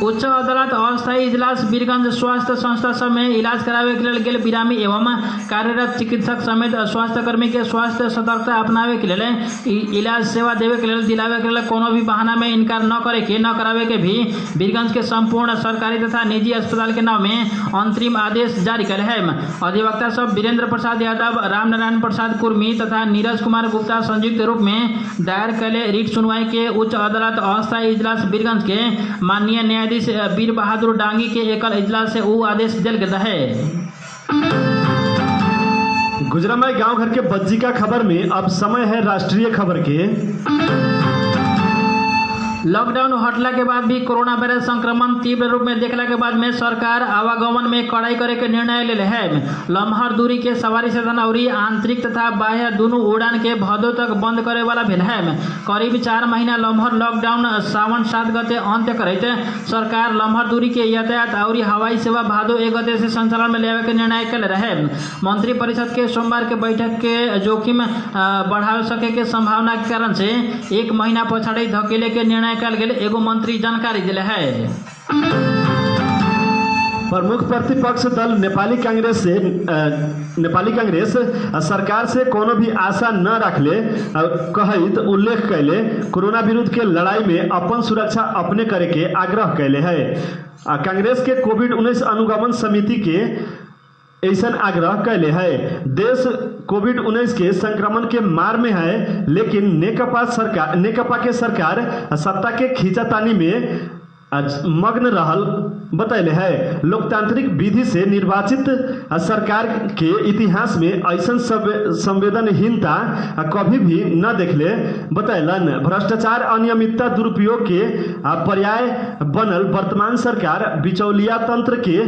उच्च अदालत अस्थायी इजलास वीरगंज स्वास्थ्य संस्था सब में इलाज करावे के लिए गेल बिरामी एवं कार्यरत चिकित्सक समेत स्वास्थ्य कर्मी के स्वास्थ्य सतर्कता अपनावे के लिए इलाज सेवा देवे के लिए दिलावे के लिए कोनो भी बहाना में इनकार न करावे के भी वीरगंज के संपूर्ण सरकारी तथा निजी अस्पताल के नाम में अंतरिम आदेश जारी करे है। अधिवक्ता सब वीरेंद्र प्रसाद यादव, रामनारायण प्रसाद कुर्मी तथा नीरज कुमार गुप्ता संयुक्त रूप में दायर कैले रिट सुनवाई के उच्च अदालत अस्थायी इजलास वीरगंज के माननीय न्यायाधीश वीर बहादुर डांगी के एकल इजलास से वो आदेश दिल गया है। गुजरामाई गांव घर के बज्जी का खबर में अब समय है राष्ट्रीय खबर के। लॉकडाउन हटला के बाद भी कोरोना वायरस संक्रमण तीव्र रूप में देखला के बाद में सरकार आवागमन में कड़ाई करे के निर्णय ले है। लम्हर दूरी के सवारी साधन और आंतरिक तथा बाह्य दोनों उड़ान के भादो तक बंद करे वाला भेल है। करीब 4 महीना लम्हर लॉकडाउन सावन 7 गते अंत्य करते सरकार लम्हर दूरी के यातायात और हवाई सेवा भादो 1 गते से संचालन में लेवे के निर्णय कल रहे। मंत्री परिषद के सोमवार के बैठक के जोखिम बढ़ा सके के संभावना के कारण से 1 महीना पछाड़ी धकेले के निर्णय कल गेल एगो मंत्री जानकारी दिले है। प्रमुख प्रतिपक्ष दल नेपाली कांग्रेस सरकार से कोनो भी आशा न रखले कहित उल्लेख कैले कोरोना विरुद्ध के लड़ाई में अपन सुरक्षा अपने करे के आग्रह कैले है। कांग्रेस के कोविड-19 अनुगमन समिति के ऐसा आग्रह कैले है। देश कोविड-19 के संक्रमण के मार में है, लेकिन नेकपा के सरकार सत्ता के खींचातानी में मग्न रहल बतैले है। लोकतांत्रिक विधि से निर्वाचित सरकार के इतिहास में ऐसा संवेदनहीनता कभी भी न देखले बतैलन। भ्रष्टाचार, अनियमितता, दुरुपयोग के पर्याय बनल वर्तमान सरकार बिचौलिया तंत्र के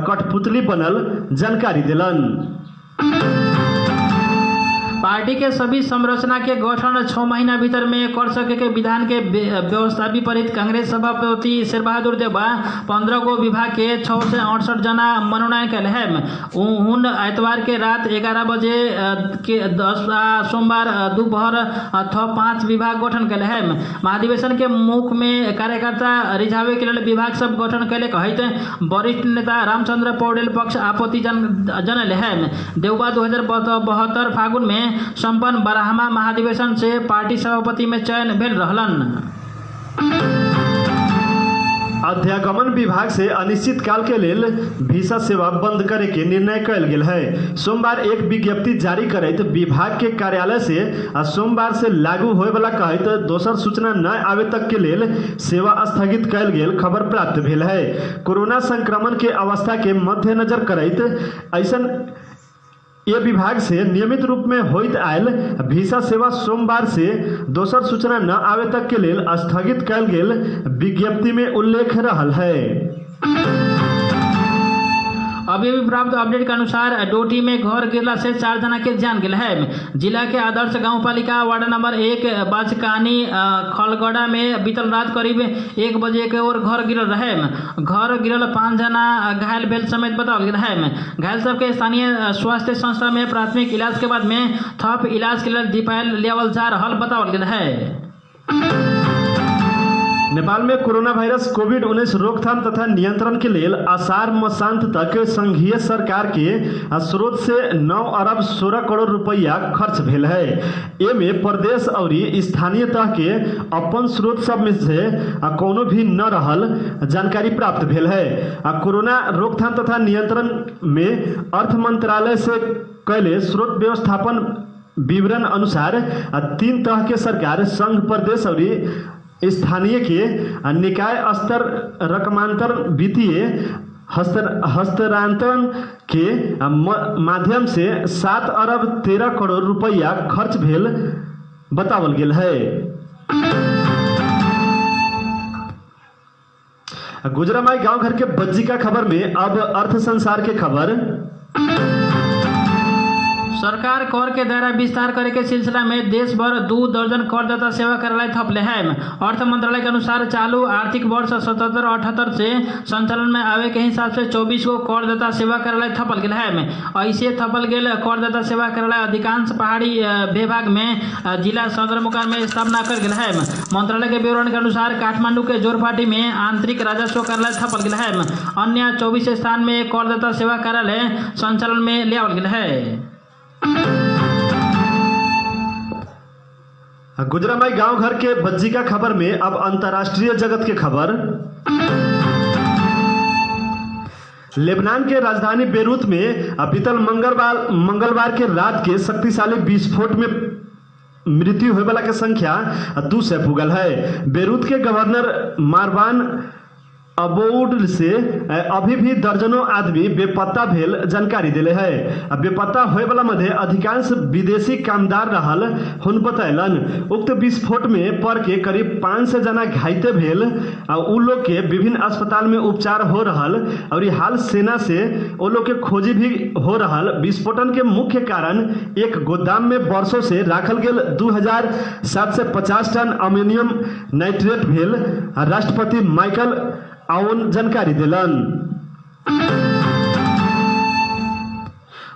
कठपुतली बनल जानकारी दिलन। पार्टी के सभी संरचना के गठन 6 महीना भीतर में कर सके के विधान के व्यवस्था विपरीत कांग्रेस सभापति शेरबहादुर देउबा 15 गो विभाग के 6 से 68 जना मनोनयन कैले हैं। उन आइतवार के रात 11 बजे के 10 सोमवार दोपहर थप 5 विभाग गठन कैले हैं। महाधिवेशन के मुख में कार्यकर्ता रिझावे के लिए विभाग सब गठन कैले कहते वरिष्ठ नेता रामचंद्र पौडेल पक्ष आपत्ति जनले हैं। देउबा 2072 फागुन में संपन्न बारहमा महाधिवेशन से पार्टी सभापति में चयन भेल रहलन। अध्यागमन विभाग से अनिश्चित काल के लेल वीसा सेवा बंद करे के निर्णय कल गेल है। सोमवार एक विज्ञप्ति जारी करैत विभाग के कार्यालय से सोमवार से लागू होए वाला कहैत दोसर सूचना न आवे तक के लेल सेवा स्थगित कल गेल खबर प्राप्त भेल है। कोरोना संक्रमण के अवस्था के मद्देनजर करैत ऐसन ये विभाग से नियमित रूप में होइत आयल वीसा सेवा सोमवार से दोसर सूचना न आवे तक के लेल स्थगित कल गेल विज्ञप्ति में उल्लेख रहल है। अभी प्राप्त अपडेट के अनुसार डोटी में घर गिरला से 4 जना के जान गेल है। जिला के आदर्श गांव पालिका वार्ड नंबर 1 बाजकानी खलगड़ा में बीतल रात करीब 1 बजे के ओर घर गिरल रहे। घर गिरल 5 जना घायल भेल समेत बताओल गेल है। घायल सबके स्थानीय स्वास्थ्य संस्था में प्राथमिक इलाज के बाद में थप इलाज के लिए दिपायल लेवल जा रहल बताओल गेल है। नेपाल में कोरोना वायरस कोविड-19 रोकथाम तथा नियंत्रण के लिए आषाढ़ मसांत तक संघीय सरकार के स्रोत से 9 अरब 16 करोड़ रुपया खर्च भेल है। एमे प्रदेश और स्थानीय तह के अपन स्रोत सब में से कोनो भी न रहल जानकारी प्राप्त भेल है। कोरोना रोकथाम तथा नियंत्रण में अर्थ मंत्रालय से कैले स्रोत व्यवस्थापन विवरण अनुसार 3 तह के सरकार, संघ, प्रदेश और स्थानीय के निकाय स्तर रकमांतर वित्तीय हस्तांतरण के माध्यम से 7 अरब 13 करोड़ रुपया खर्च भेल बतावल गेल है। गुजरामाई गांव घर के बज्जी का खबर में अब अर्थ संसार के खबर। सरकार कर के दायरा विस्तार करे के सिलसिला में देश भर 2 दर्जन करदाता सेवा कार्यालय थपले हैं। अर्थ मंत्रालय के अनुसार चालू आर्थिक वर्ष 77-78 से संचालन में आवे के हिसाब से 24 गो करदाता सेवा कार्यालय थपल गेल है। ऐसे थपल गेल करदाता सेवा कार्यालय अधिकांश पहाड़ी विभाग में जिला सदरमुकाम में स्थापना कर गेल है। मंत्रालय के विवरण के अनुसार काठमांडू के जोरपाटी में आंतरिक राजस्व कार्यालय थपल गेल है। अन्य 24 स्थान में करदाता सेवा कार्यालय संचालन में लियावल गेल है। गुजरामाई गांव घर के बज्जी का खबर में अब अंतर्राष्ट्रीय जगत के खबर। लेबनान के राजधानी बेरूत में बीतल मंगलवार के रात के शक्तिशाली विस्फोट में मृत्यु होने वाला के संख्या 2 से पुगल है। बेरूत के गवर्नर मारवान अबोउड से अभी भी दर्जनों आदमी बेपत्ता भेल जानकारी दिले है। बेपत्ता होए वाला मध्य अधिकांश विदेशी कामदार रहल हुन बतैलन। उक्त विस्फोट में पड़ के करीब 500 जना घायते भेल। उ लोग के विभिन्न अस्पताल में उपचार हो रहल और हाल सेना से वो लोग के खोजी भी हो रहल। विस्फोटन के मुख्य कारण एक गोदाम में वर्षों से राखल गेल 2750 टन अमोनियम नाइट्रेट भेल। राष्ट्रपति माइकल आउन जानकारी दिलन।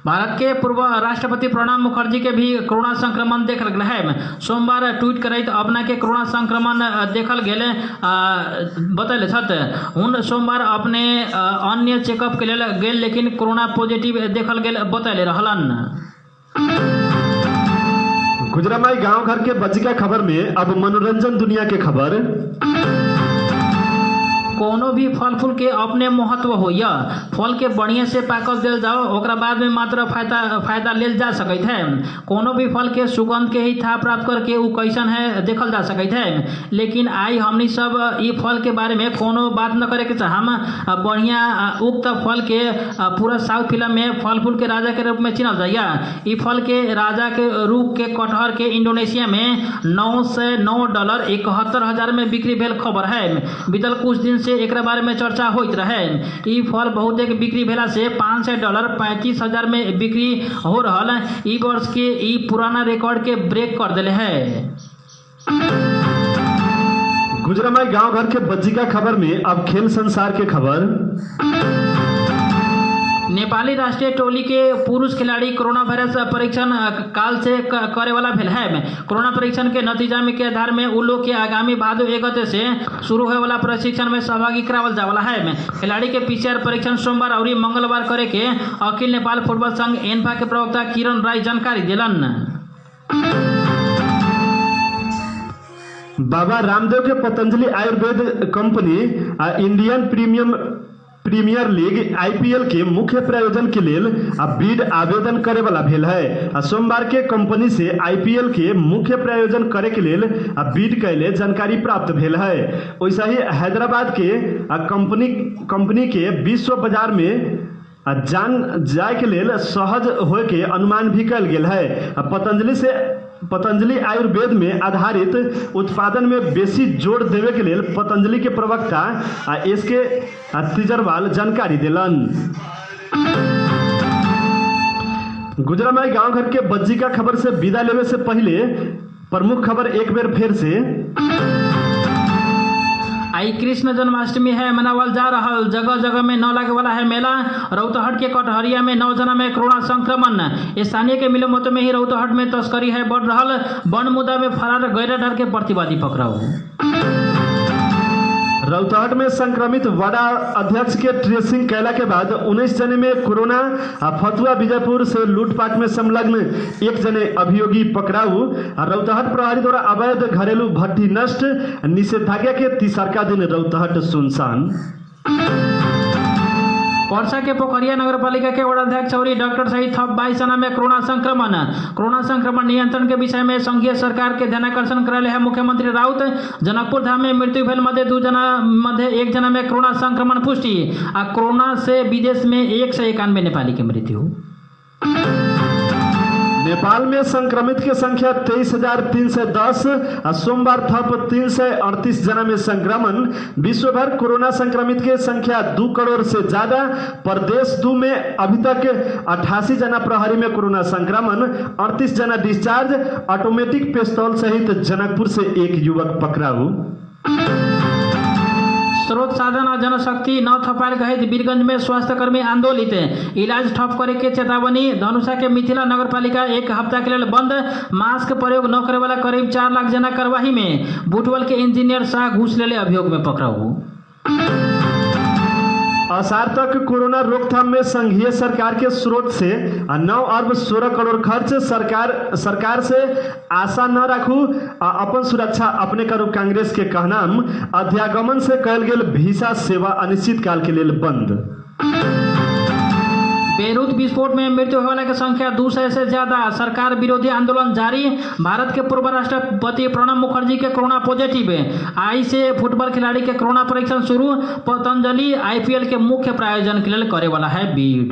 भारत के पूर्व राष्ट्रपति प्रणब मुखर्जी के भी कोरोना संक्रमण देखल गेल है। सोमवार ट्वीट करैत अपना के कोरोना संक्रमण देखल गेल बतैले छथि। हुन सोमवार अपने अन्य चेकअप के लेल गेल लेकिन कोरोना पॉजिटिव देखल गेल बतैले रहलन। गुजरामाई गांव घर के बज्जिका खबर में अब मनोरंजन दुनिया के खबर। कोनो भी फल फूल के अपने महत्व हो या फल के बढ़िया से पाकल देल जाओ ओकरा बाद में मात्र फायदा लेल जा सकते है। कोनो भी फल के सुगंध के ही था प्राप्त करके उ कैसन है देखल जा सकते है। लेकिन आई हमनी सब ई फल के बारे में कोनो बात न करे के चाहम। बढ़िया उक्त फल के पूरा साउथ फिल्म में फल फूल के राजा के रूप में चिनल जाइया। ई फल के राजा के रूप के कटहर के इंडोनेशिया में $909 71,000 में बिक्री भेल खबर है। बीतल कुछ दिन से एकरा बारे में चर्चा होइत रहे। ई फल बहुत एक बिक्री भेला से $500 35,000 में बिक्री हो रहल। ई वर्ष के ई पुराना रिकॉर्ड के ब्रेक कर दिले है। गुजरामाई गांव घर के बज्जिका खबर में अब खेल संसार के खबर। नेपाली राष्ट्रीय टोली के पुरुष खिलाड़ी कोरोना वायरस परीक्षण काल से करे वाला भेल है। कोरोना परीक्षण के नतीजा में के आधार में उ लोग के आगामी भादो 1 गते से शुरू होए वाला प्रशिक्षण में सहभागी करावल जावला है। खिलाड़ी के पीसीआर परीक्षण सोमवार और मंगलवार करे के अखिल नेपाल फुटबॉल संघ एन्फा के प्रवक्ता किरण राय जानकारी दिलन। बाबा रामदेव के Patanjali Ayurved company Indian premier league IPL के मुख्य प्रायोजन के लेल बिड आवेदन करे वाला भेल है। सोमवार के कंपनी से आईपीएल के मुख्य प्रायोजन करे के लेल बिड कैले जानकारी प्राप्त भेल है। वैसा ही हैदराबाद के कंपनी के विश्व बाजार में जान जाए के लेल सहज होए के अनुमान भी कल गेल है। पतंजलि आयुर्वेद में आधारित उत्पादन में बेसी जोर देवे के लेल पतंजलि के प्रवक्ता एसके तिजरवाल जानकारी दिलन। गुजरामाई गांव घर के बज्जिका खबर से विदा लेवे से पहले प्रमुख खबर एक बेर फिर से। आई कृष्ण जन्माष्टमी है मनावल जा रहा। जगह जगह में न लागे वाला है मेला। रौतहट के कटहरिया में 9 जना में कोरोना संक्रमण। स्थानीय के मिले मत में ही रौतहट में तस्करी है बढ़ रहा। वन मुद्दा में फरार गैर डर के प्रतिवादी पकड़ाऊ। रौतहट में संक्रमित वार्ड अध्यक्ष के ट्रेसिंग कैला के बाद 19 जने में कोरोना। फतुआ विजयपुर से लूटपाट में संलग्न 1 जने अभियोगी पकड़ाऊ। रौतहट प्रहरी द्वारा अवैध घरेलू भट्टी नष्ट। निषेधाज्ञा के तीसरका दिन रौतहट सुनसान। पर्सा के पोखरिया नगर पालिका के वार्डाध्यक्ष और डॉक्टर सहित थप 22 जना में कोरोना संक्रमण नियंत्रण के विषय में संघीय सरकार के ध्यानाकर्षण करले है मुख्यमंत्री राउत। जनकपुर धाम में मृत्यु भेल मध्य 2 जना मध्य 1 जना में कोरोना संक्रमण पुष्टि। कोरोना से विदेश में 191 नेपाली के मृत्यु। नेपाल में संक्रमित की संख्या 23,310। सोमवार थप 338 जना में संक्रमण। विश्व भर कोरोना संक्रमित की संख्या 2 करोड़ से ज्यादा। प्रदेश 2 में अभी तक 88 जना प्रहरी में कोरोना संक्रमण। 38 जना डिस्चार्ज। ऑटोमेटिक पिस्तौल सहित जनकपुर से 1 युवक पकड़ाऊ। स्रोत साधन और जनशक्ति न थपाल गहित वीरगंज में स्वास्थ्यकर्मी आंदोलित। इलाज ठप करे के चेतावनी। धनुषा के मिथिला नगर पालिका 1 हफ्ता के लिए बंद। मास्क प्रयोग न करे वाला करीब 4 लाख जना कार्रवाई में। बुटवल के इंजीनियर शाह घूस लेले अभियोग में पकड़ाऊ। असार तक कोरोना रोकथाम में संघीय सरकार के स्रोत से 9 अरब 16 करोड़ खर्च। सरकार से आशा न रखू अपन सुरक्षा अपने करू कांग्रेस के कहनाम। अध्यागमन से कल गेल वीसा सेवा अनिश्चित काल के लिए बंद। बेरूत विस्फोट में मृत्यु होने की संख्या 200 से ज्यादा। सरकार विरोधी आंदोलन जारी। भारत के पूर्व राष्ट्रपति प्रणब मुखर्जी के कोरोना पॉजिटिव। आई से फुटबॉल खिलाड़ी के कोरोना परीक्षण शुरू। पतंजलि आईपीएल के मुख्य प्रायोजन के लिए करे वाला है बीड।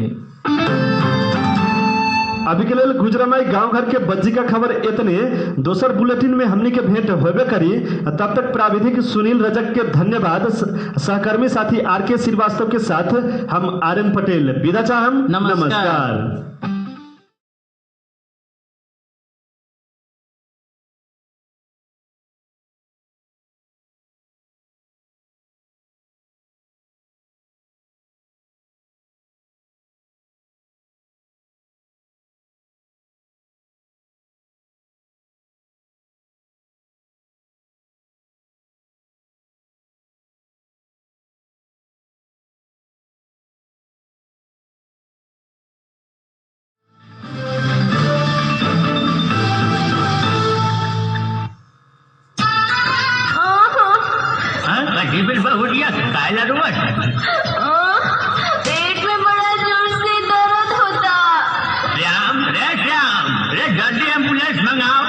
अभी के लिए गुजरामाई गांव घर के बज्जिका खबर इतने। दोसर बुलेटिन में हमनी के भेंट होबे करी। तब तक प्राविधिक सुनील रजक के धन्यवाद। सहकर्मी साथी आर.के. श्रीवास्तव के साथ हम आर.एन. पटेल विदा चाहम। नमस्कार। टिफिन बहुटिया खाएला रोज। पेट में बड़ा जोर से दर्द होता। श्याम, रे जल्दी एम्बुलेंस मंगाओ।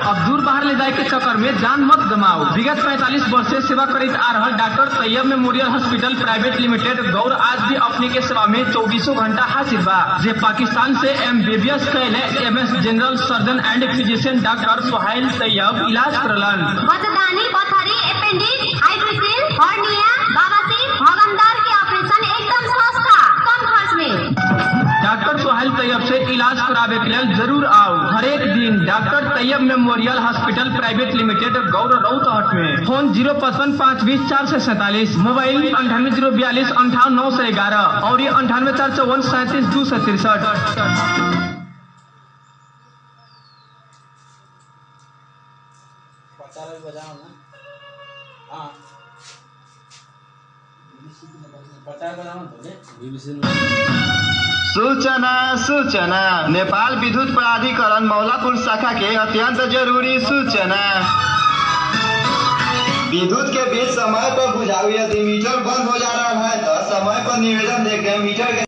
अब दूर बाहर ले जाए के चक्कर में जान मत गमाओ। विगत 45 वर्ष से सेवा करीत आ रहा doctor Taiyab memorial hospital private limited Gaur आज भी अपने के सेवा में 24 घंटा हाजिर बा। जे पाकिस्तान से MBBS कैले MS general surgeon and physician doctor Suhail Taiyab इलाज करलन। बददानी, पथरी, अपेंडिक्स, हाइड्रोसिल, हर्निया, बवासीर, भगंदर के ऑपरेशन एकदम सस्ता, कम खर्च में। डॉक्टर सुहाइल तैयब से इलाज करावे के लिए जरूर आओ। हर एक दिन doctor Taiyab memorial hospital private limited Gaur Rautahat में। फोन 055 520 447, मोबाइल 98 042 58 911 और 98 454 37 263। सूचना नेपाल विद्युत प्राधिकरण मौलापुर शाखा के अत्यंत जरूरी सूचना। विद्युत के बिल समय पर बुझाओ। यदि मीटर बंद हो जा रहा है तो समय पर निवेदन देके मीटर के